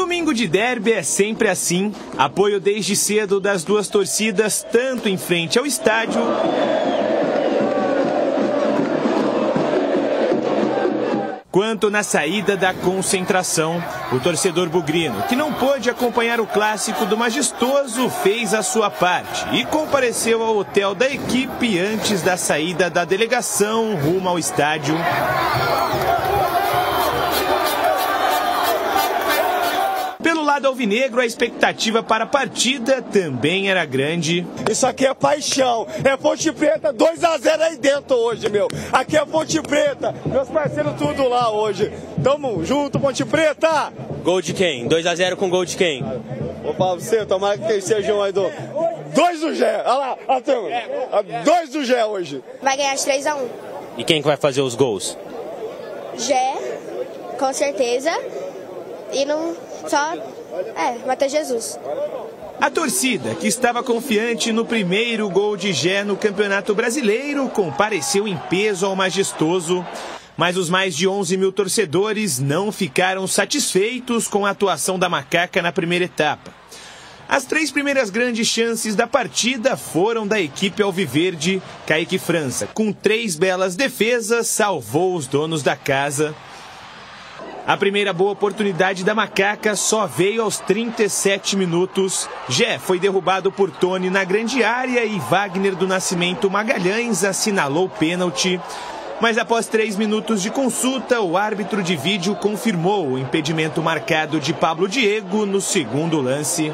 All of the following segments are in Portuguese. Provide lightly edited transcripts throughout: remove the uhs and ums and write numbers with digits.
Domingo de derby é sempre assim, apoio desde cedo das duas torcidas, tanto em frente ao estádio quanto na saída da concentração. O torcedor bugrino, que não pôde acompanhar o clássico do Majestoso, fez a sua parte e compareceu ao hotel da equipe antes da saída da delegação rumo ao estádio. Pelo lado alvinegro, a expectativa para a partida também era grande. Isso aqui é paixão, é Ponte Preta, 2-0 aí dentro hoje, meu. Aqui é Ponte Preta, meus parceiros tudo lá hoje. Tamo junto, Ponte Preta! Gol de quem? 2-0 com gol de quem? Vou falar pra você, tomara que seja um aí do... 2 do Gé, olha lá, a turma. 2 do Gé hoje. Vai ganhar de 3-1. E quem que vai fazer os gols? Gé, com certeza. E não só... Matheus Jesus. A torcida, que estava confiante no primeiro gol de Gé no Campeonato Brasileiro, compareceu em peso ao Majestoso. Mas os mais de 11 mil torcedores não ficaram satisfeitos com a atuação da Macaca na primeira etapa. As 3 primeiras grandes chances da partida foram da equipe alviverde. Kaique França, com 3 belas defesas, salvou os donos da casa. A primeira boa oportunidade da Macaca só veio aos 37 minutos. Gé foi derrubado por Tony na grande área e Wagner do Nascimento Magalhães assinalou pênalti. Mas após 3 minutos de consulta, o árbitro de vídeo confirmou o impedimento marcado de Pablo Diego no segundo lance.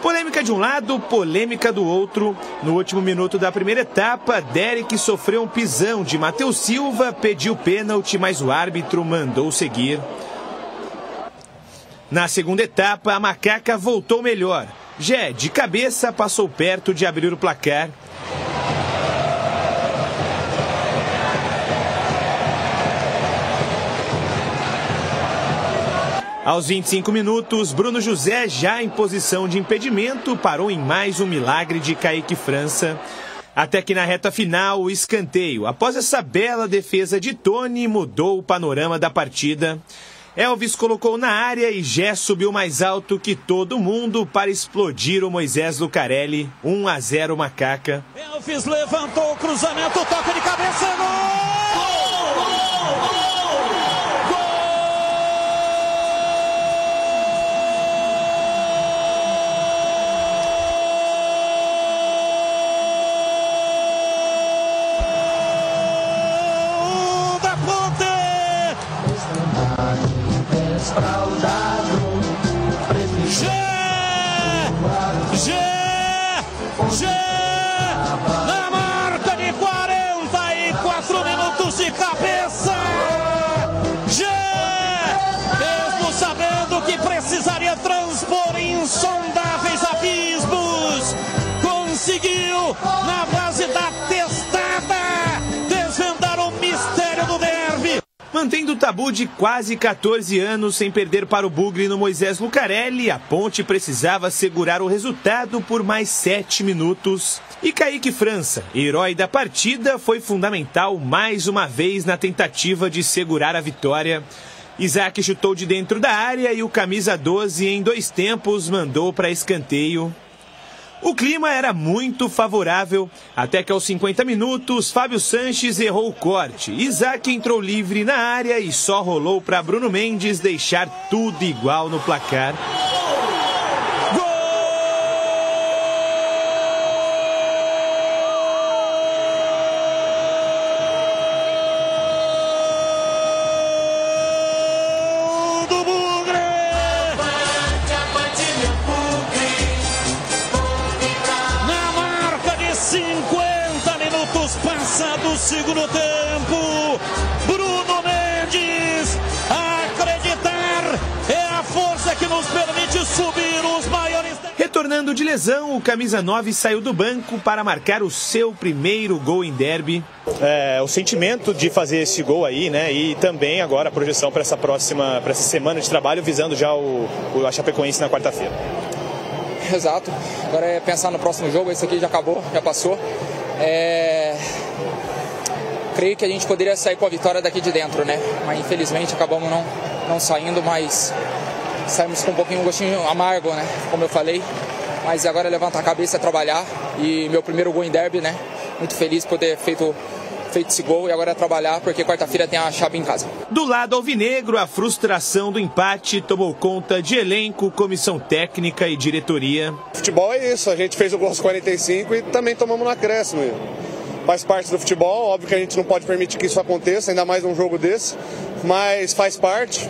Polêmica de um lado, polêmica do outro. No último minuto da primeira etapa, Derek sofreu um pisão de Matheus Silva, pediu pênalti, mas o árbitro mandou seguir. Na segunda etapa, a Macaca voltou melhor. Gé, de cabeça, passou perto de abrir o placar. Aos 25 minutos, Bruno José, já em posição de impedimento, parou em mais um milagre de Kaique França. Até que na reta final, o escanteio, após essa bela defesa de Tony, mudou o panorama da partida. Elvis colocou na área e Gé subiu mais alto que todo mundo para explodir o Moisés Lucarelli. 1-0 Macaca. Elvis levantou o cruzamento, toca de cabeça, gol! Na marca de 44 minutos de cabeça, mesmo sabendo que precisaria transpor insondáveis abismos, conseguiu, na base da testada, desvendar o mistério do derby. Mantendo o tabu de quase 14 anos sem perder para o Bugre no Moisés Lucarelli, a Ponte precisava segurar o resultado por mais 7 minutos. E Kaique França, herói da partida, foi fundamental mais uma vez na tentativa de segurar a vitória. Isaac chutou de dentro da área e o camisa 12 em 2 tempos mandou para escanteio. O clima era muito favorável, até que aos 50 minutos, Fábio Sanches errou o corte. Isaac entrou livre na área e só rolou para Bruno Mendes deixar tudo igual no placar. Do segundo tempo, Bruno Mendes, acreditar é a força que nos permite subir os maiores... Retornando de lesão, o camisa 9 saiu do banco para marcar o seu primeiro gol em derby. O sentimento de fazer esse gol aí, né, e também agora a projeção para essa semana de trabalho visando já a Chapecoense na quarta-feira. Exato, agora é pensar no próximo jogo, esse aqui já acabou, já passou. Creio que a gente poderia sair com a vitória daqui de dentro, né? Mas infelizmente acabamos não saindo, mas saímos com um pouquinho, um gostinho amargo, né? Como eu falei. Mas agora é levantar a cabeça, trabalhar. E meu primeiro gol em derby, né? Muito feliz por ter feito esse gol e agora é trabalhar, porque quarta-feira tem a chave em casa. Do lado alvinegro, a frustração do empate tomou conta de elenco, comissão técnica e diretoria. Futebol é isso, a gente fez o gol aos 45 e também tomamos no acréscimo. Faz parte do futebol, óbvio que a gente não pode permitir que isso aconteça, ainda mais num jogo desse, mas faz parte.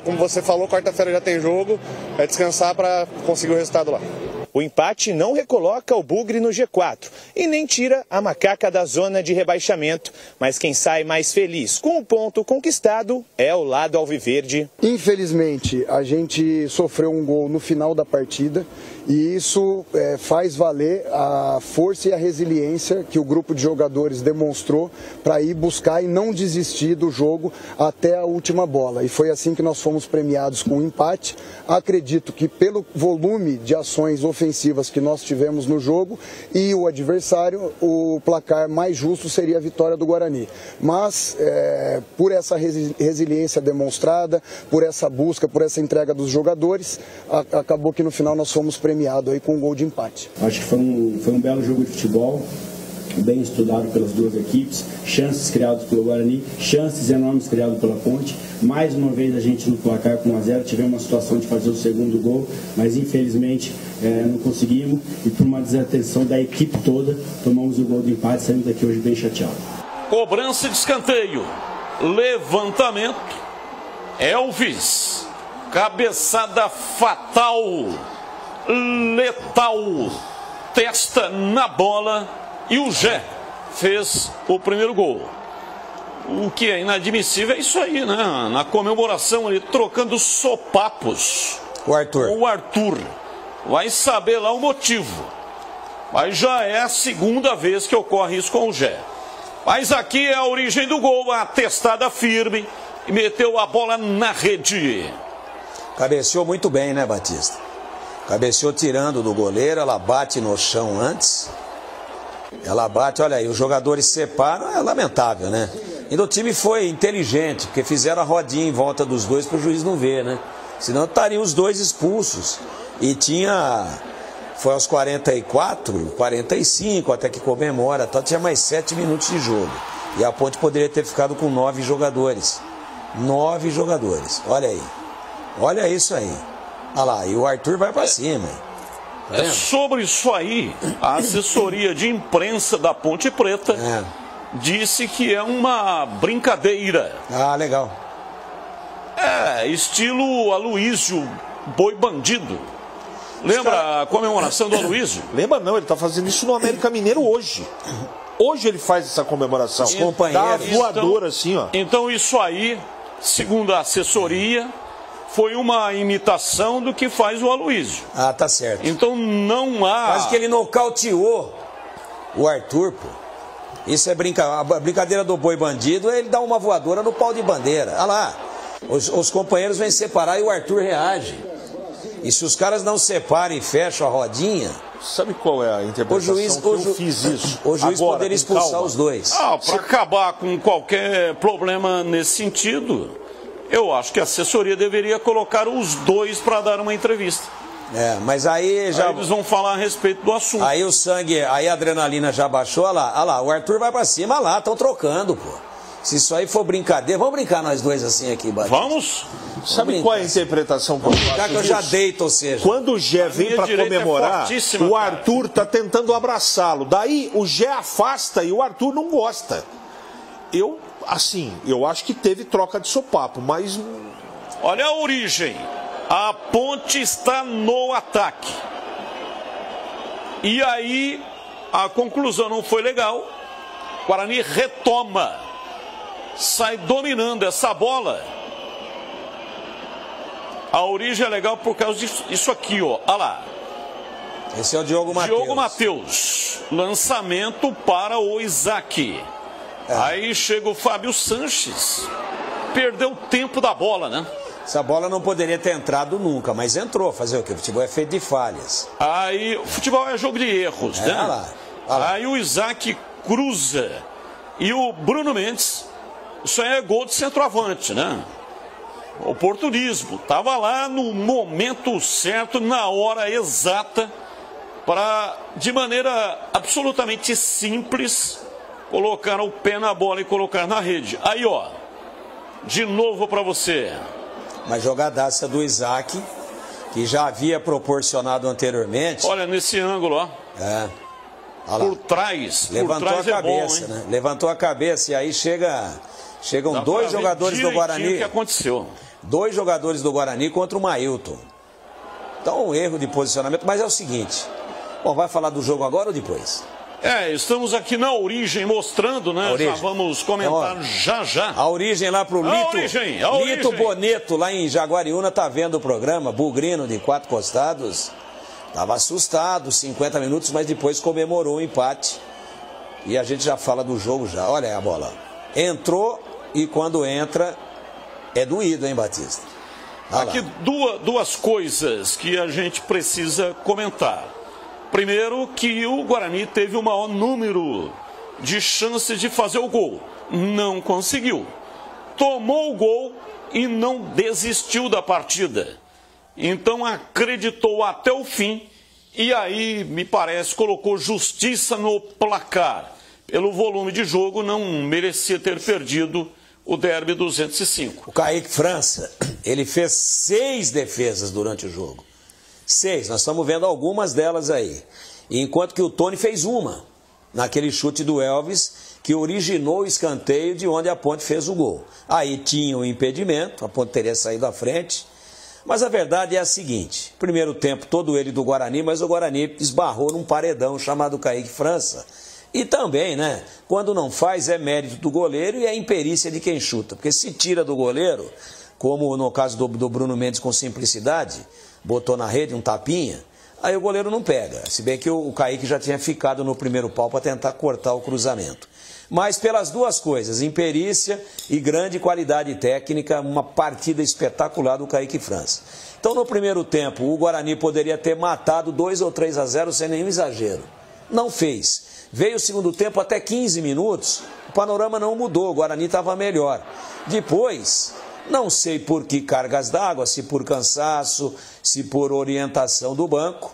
Como você falou, quarta-feira já tem jogo, é descansar para conseguir o resultado lá. O empate não recoloca o Bugre no G4 e nem tira a Macaca da zona de rebaixamento. Mas quem sai mais feliz com o ponto conquistado é o lado alviverde. Infelizmente, a gente sofreu um gol no final da partida e isso faz valer a força e a resiliência que o grupo de jogadores demonstrou para ir buscar e não desistir do jogo até a última bola. E foi assim que nós fomos premiados com o empate. Acredito que pelo volume de ações ofensivas que nós tivemos no jogo e o adversário, o placar mais justo seria a vitória do Guarani. Mas por essa resiliência demonstrada, por essa busca, por essa entrega dos jogadores, acabou que no final nós fomos premiados aí com um gol de empate. Acho que foi um belo jogo de futebol, bem estudado pelas duas equipes, chances criadas pelo Guarani, chances enormes criadas pela Ponte. Mais uma vez a gente no placar com 1-0, tivemos uma situação de fazer o segundo gol, mas infelizmente não conseguimos e por uma desatenção da equipe toda, tomamos o gol de empate e saímos daqui hoje bem chateados. Cobrança de escanteio, levantamento, Elvis, cabeçada fatal, letal, testa na bola e o Gé fez o primeiro gol. O que é inadmissível é isso aí, né? Na comemoração ali, trocando sopapos. O Arthur. Vai saber lá o motivo. Mas já é a segunda vez que ocorre isso com o Gé. Mas aqui é a origem do gol, a testada firme e meteu a bola na rede. Cabeceou muito bem, né, Batista? Cabeceou tirando do goleiro, ela bate no chão antes. Ela bate, olha aí, os jogadores separam, é lamentável, né? E o time foi inteligente, porque fizeram a rodinha em volta dos dois para o juiz não ver, né? Senão estariam os dois expulsos. E foi aos 44, 45, até que comemora, tinha mais 7 minutos de jogo. E a Ponte poderia ter ficado com 9 jogadores. 9 jogadores, olha aí. Olha isso aí. Olha lá, e o Arthur vai para cima. Tá sobre isso aí, a assessoria de imprensa da Ponte Preta disse que é uma brincadeira. Ah, legal. Estilo Aloísio Boi Bandido. Lembra a comemoração do Aloísio? Lembra não, ele está fazendo isso no América Mineiro hoje. Hoje ele faz essa comemoração. Os companheiros. Dá voadora assim, ó. Então isso aí, segundo a assessoria, foi uma imitação do que faz o Aloísio. Ah, tá certo. Então não há... Quase que ele nocauteou o Arthur, pô. Isso é a brincadeira do boi bandido, ele dá uma voadora no pau de bandeira. Olha lá, os companheiros vêm separar e o Arthur reage. E se os caras não separam e fecham a rodinha... Sabe qual é a interpretação eu fiz isso? O juiz agora, poderia expulsar os dois. Para acabar com qualquer problema nesse sentido, eu acho que a assessoria deveria colocar os dois para dar uma entrevista. Mas aí já... Aí eles vão falar a respeito do assunto. Aí o sangue, aí a adrenalina já baixou, olha lá, o Arthur vai para cima, olha lá, estão trocando, pô. Se isso aí for brincadeira, vamos brincar nós dois assim aqui, Batista. Vamos? Sabe qual é a interpretação que eu faço? Que eu já deito, ou seja... Quando o Gé vem para comemorar, o Arthur tá tentando abraçá-lo. Daí o Gé afasta e o Arthur não gosta. Eu acho que teve troca de sopapo, mas... Olha a origem. A Ponte está no ataque. E aí, a conclusão não foi legal. Guarani retoma. Sai dominando essa bola. A origem é legal por causa disso aqui, ó. Olha lá. Esse é o Diogo Matheus. Diogo Matheus. Lançamento para o Isaac. Aí chega o Fábio Sanches. Perdeu o tempo da bola, né? Essa bola não poderia ter entrado nunca, mas entrou. Fazer o quê? O futebol é feito de falhas. Aí, o futebol é jogo de erros, né? Olha lá. Aí o Isaac cruza. E o Bruno Mendes, isso aí é gol de centroavante, né? Oportunismo. Estava lá no momento certo, na hora exata, para, de maneira absolutamente simples, colocar o pé na bola e colocar na rede. Aí, ó, de novo para você. Uma jogadaça do Isaac, que já havia proporcionado anteriormente. Olha, nesse ângulo, ó. É. Por trás. Levantou por trás a cabeça, é bom, né? Levantou a cabeça e aí chegam Dá dois jogadores do Guarani. O que aconteceu? 2 jogadores do Guarani contra o Mailton. Então, um erro de posicionamento. Mas é o seguinte. Bom, vai falar do jogo agora ou depois? Estamos aqui na origem mostrando, né? Já vamos comentar já. A origem lá pro Lito Boneto, lá em Jaguariúna, tá vendo o programa. Bugrino de 4 costados. Tava assustado, 50 minutos, mas depois comemorou o empate. E a gente já fala do jogo já. Olha aí a bola. Entrou e quando entra é doído, hein, Batista? Aqui duas coisas que a gente precisa comentar. Primeiro, que o Guarani teve o maior número de chances de fazer o gol. Não conseguiu. Tomou o gol e não desistiu da partida. Então acreditou até o fim e aí, me parece, colocou justiça no placar. Pelo volume de jogo, não merecia ter perdido o derby 205. O Kaique França, ele fez 6 defesas durante o jogo. 6, nós estamos vendo algumas delas aí. Enquanto que o Tony fez uma, naquele chute do Elvis, que originou o escanteio de onde a Ponte fez o gol. Aí tinha o impedimento, a Ponte teria saído à frente. Mas a verdade é a seguinte, primeiro tempo todo ele do Guarani, mas o Guarani esbarrou num paredão chamado Kaique França. E também, né, quando não faz é mérito do goleiro e é imperícia de quem chuta. Porque se tira do goleiro, como no caso do Bruno Mendes com simplicidade, botou na rede um tapinha, aí o goleiro não pega. Se bem que o Kaique já tinha ficado no primeiro pau para tentar cortar o cruzamento. Mas pelas duas coisas, imperícia e grande qualidade técnica, uma partida espetacular do Kaique França. Então no primeiro tempo o Guarani poderia ter matado 2 ou 3-0 sem nenhum exagero. Não fez. Veio o segundo tempo até 15 minutos, o panorama não mudou, o Guarani estava melhor. Depois, não sei por que cargas d'água, se por cansaço, se por orientação do banco,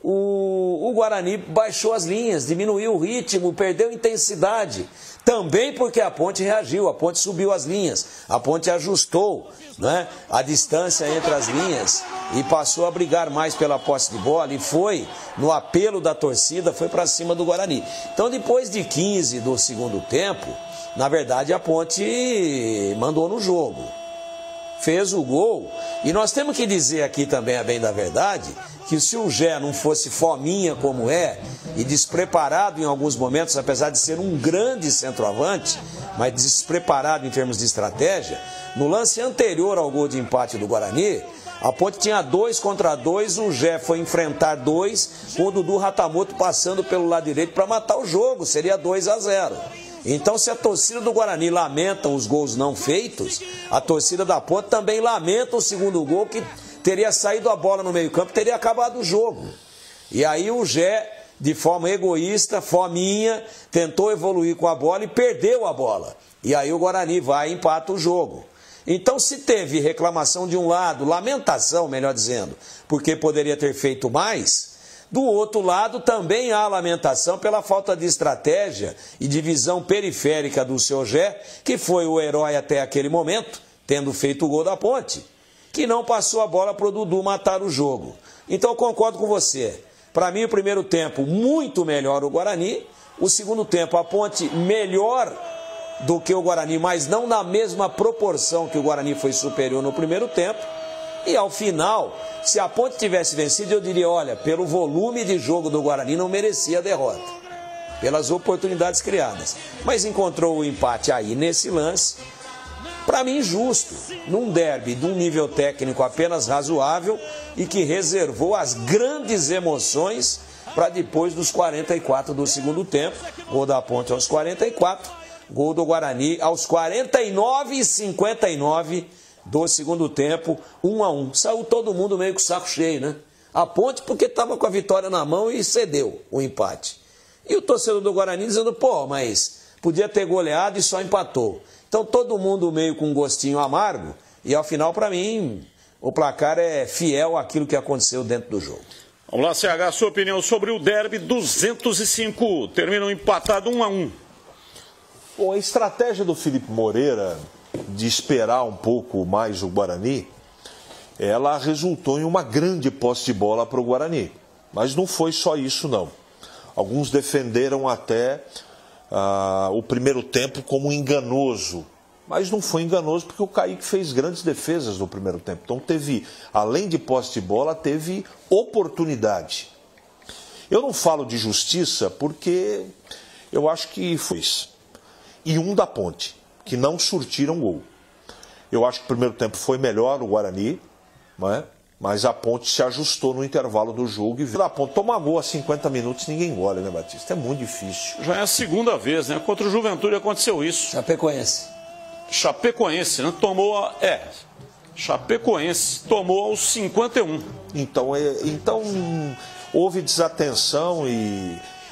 o Guarani baixou as linhas, diminuiu o ritmo, perdeu intensidade. Também porque a Ponte reagiu, a Ponte subiu as linhas, a Ponte ajustou, né, a distância entre as linhas e passou a brigar mais pela posse de bola e foi, no apelo da torcida, foi para cima do Guarani. Então depois de 15 do segundo tempo, na verdade a Ponte mandou no jogo. Fez o gol, e nós temos que dizer aqui também, a bem da verdade, que se o Gé não fosse fominha como é, e despreparado em alguns momentos, apesar de ser um grande centroavante, mas despreparado em termos de estratégia, no lance anterior ao gol de empate do Guarani, a Ponte tinha 2 contra 2, o Gé foi enfrentar 2, com o Dudu Ratamoto passando pelo lado direito para matar o jogo, seria 2-0. Então, se a torcida do Guarani lamenta os gols não feitos, a torcida da Ponte também lamenta o segundo gol, que teria saído a bola no meio-campo, teria acabado o jogo. E aí o Gé, de forma egoísta, fominha, tentou evoluir com a bola e perdeu a bola. E aí o Guarani vai e empata o jogo. Então, se teve reclamação de um lado, lamentação, melhor dizendo, porque poderia ter feito mais, do outro lado também há lamentação pela falta de estratégia e de visão periférica do seu Gé, que foi o herói até aquele momento, tendo feito o gol da Ponte, que não passou a bola para o Dudu matar o jogo. Então eu concordo com você. Para mim, o primeiro tempo, muito melhor o Guarani. O segundo tempo, a Ponte melhor do que o Guarani, mas não na mesma proporção que o Guarani foi superior no primeiro tempo. E ao final, se a Ponte tivesse vencido, eu diria, olha, pelo volume de jogo do Guarani não merecia a derrota, pelas oportunidades criadas. Mas encontrou o empate aí nesse lance, para mim justo, num derby de um nível técnico apenas razoável e que reservou as grandes emoções para depois dos 44 do segundo tempo. Gol da Ponte aos 44, gol do Guarani aos 49 e 59 do segundo tempo, 1-1. Saiu todo mundo meio com o saco cheio, né? A Ponte porque estava com a vitória na mão e cedeu o empate. E o torcedor do Guarani dizendo, pô, mas podia ter goleado e só empatou. Então todo mundo meio com um gostinho amargo, E ao final, para mim, o placar é fiel àquilo que aconteceu dentro do jogo. Vamos lá, CH, sua opinião sobre o derby 205. Terminam empatado 1-1. Bom, a estratégia do Felipe Moreira de esperar um pouco mais o Guarani, ela resultou em uma grande posse de bola para o Guarani. Mas não foi só isso, não. Alguns defenderam até o primeiro tempo como enganoso. Mas não foi enganoso porque o Kaique fez grandes defesas no primeiro tempo. Então teve, além de posse de bola, teve oportunidade. Eu não falo de justiça porque eu acho que foi isso. E um da Ponte, que não surtiram gol. Eu acho que o primeiro tempo foi melhor o Guarani, não é? Mas a Ponte se ajustou no intervalo do jogo e viu a Ponte tomar gol a 50 minutos, ninguém gola, né, Batista? É muito difícil. Já é a segunda vez, né? Contra o Juventude aconteceu isso. Chapecoense, né? Chapecoense tomou aos 51. Então houve desatenção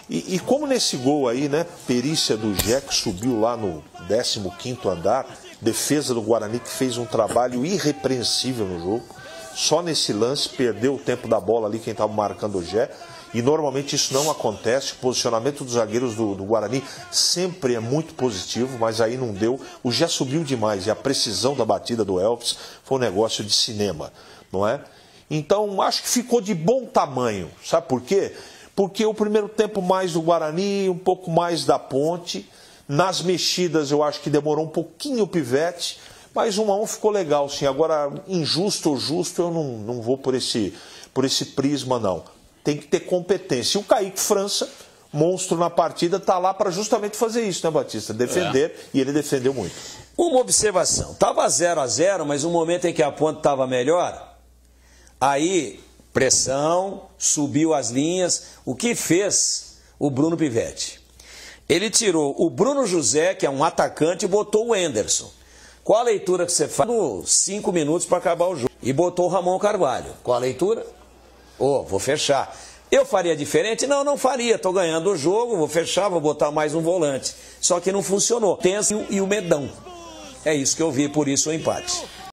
e como nesse gol aí, né? Perícia do Jé, que subiu lá no 15º andar, defesa do Guarani que fez um trabalho irrepreensível no jogo. Só nesse lance perdeu o tempo da bola ali quem estava marcando o Jé. E normalmente isso não acontece. O posicionamento dos zagueiros do Guarani sempre é muito positivo, mas aí não deu. O Jé subiu demais e a precisão da batida do Elvis foi um negócio de cinema, não é? Então acho que ficou de bom tamanho. Sabe por quê? Porque o primeiro tempo mais do Guarani, um pouco mais da Ponte. Nas mexidas eu acho que demorou um pouquinho o pivete, mas 1-1 ficou legal, sim. Agora, injusto ou justo, eu não vou por esse prisma, não. Tem que ter competência. E o Kaique França, monstro na partida, está lá para justamente fazer isso, né, Batista? Defender, e ele defendeu muito. Uma observação. Estava 0-0, mas no momento em que a Ponte estava melhor, aí, pressão, subiu as linhas. O que fez o Bruno Pivetti? Ele tirou o Bruno José, que é um atacante, e botou o Henderson. Qual a leitura que você faz? 5 minutos para acabar o jogo. E botou o Ramon Carvalho. Qual a leitura? Vou fechar. Eu faria diferente? Não faria. Estou ganhando o jogo, vou fechar, vou botar mais um volante. Só que não funcionou. Tenso e o medão. É isso que eu vi, por isso o empate.